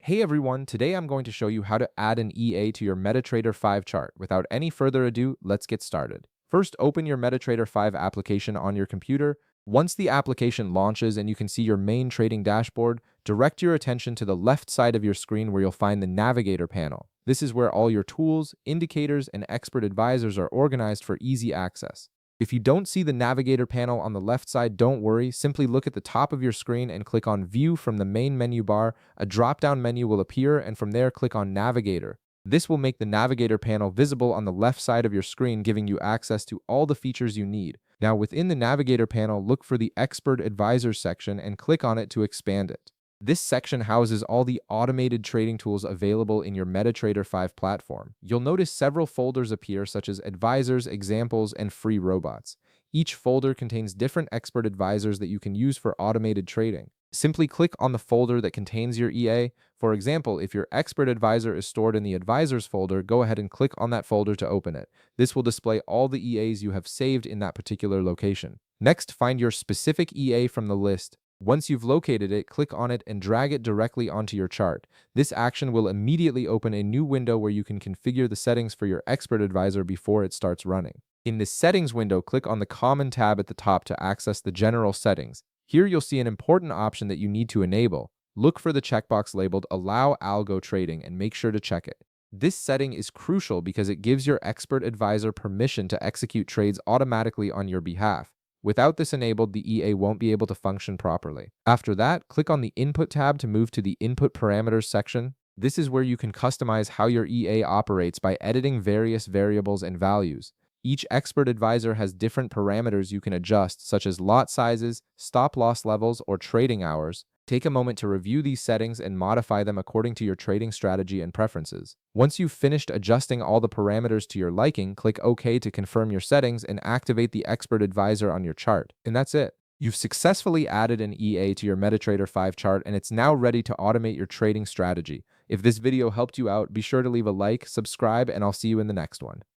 Hey everyone, today I'm going to show you how to add an EA to your MetaTrader 5 chart. Without any further ado, let's get started. First, open your MetaTrader 5 application on your computer. Once the application launches and you can see your main trading dashboard, direct your attention to the left side of your screen where you'll find the Navigator panel. This is where all your tools, indicators, and expert advisors are organized for easy access. If you don't see the Navigator panel on the left side, don't worry. Simply look at the top of your screen and click on View from the main menu bar. A drop-down menu will appear, and from there, click on Navigator. This will make the Navigator panel visible on the left side of your screen, giving you access to all the features you need. Now, within the Navigator panel, look for the Expert Advisors section and click on it to expand it. This section houses all the automated trading tools available in your MetaTrader 5 platform. You'll notice several folders appear, such as Advisors, Examples, and Free Robots. Each folder contains different expert advisors that you can use for automated trading. Simply click on the folder that contains your EA. For example, if your expert advisor is stored in the Advisors folder, go ahead and click on that folder to open it. This will display all the EAs you have saved in that particular location. Next, find your specific EA from the list. Once you've located it, click on it and drag it directly onto your chart. This action will immediately open a new window where you can configure the settings for your expert advisor before it starts running. In the Settings window, click on the Common tab at the top to access the General Settings. Here you'll see an important option that you need to enable. Look for the checkbox labeled Allow Algo Trading and make sure to check it. This setting is crucial because it gives your expert advisor permission to execute trades automatically on your behalf. Without this enabled, the EA won't be able to function properly. After that, click on the Input tab to move to the Input Parameters section. This is where you can customize how your EA operates by editing various variables and values. Each expert advisor has different parameters you can adjust, such as lot sizes, stop-loss levels, or trading hours. Take a moment to review these settings and modify them according to your trading strategy and preferences. Once you've finished adjusting all the parameters to your liking, click OK to confirm your settings and activate the expert advisor on your chart. And that's it. You've successfully added an EA to your MetaTrader 5 chart, and it's now ready to automate your trading strategy. If this video helped you out, be sure to leave a like, subscribe, and I'll see you in the next one.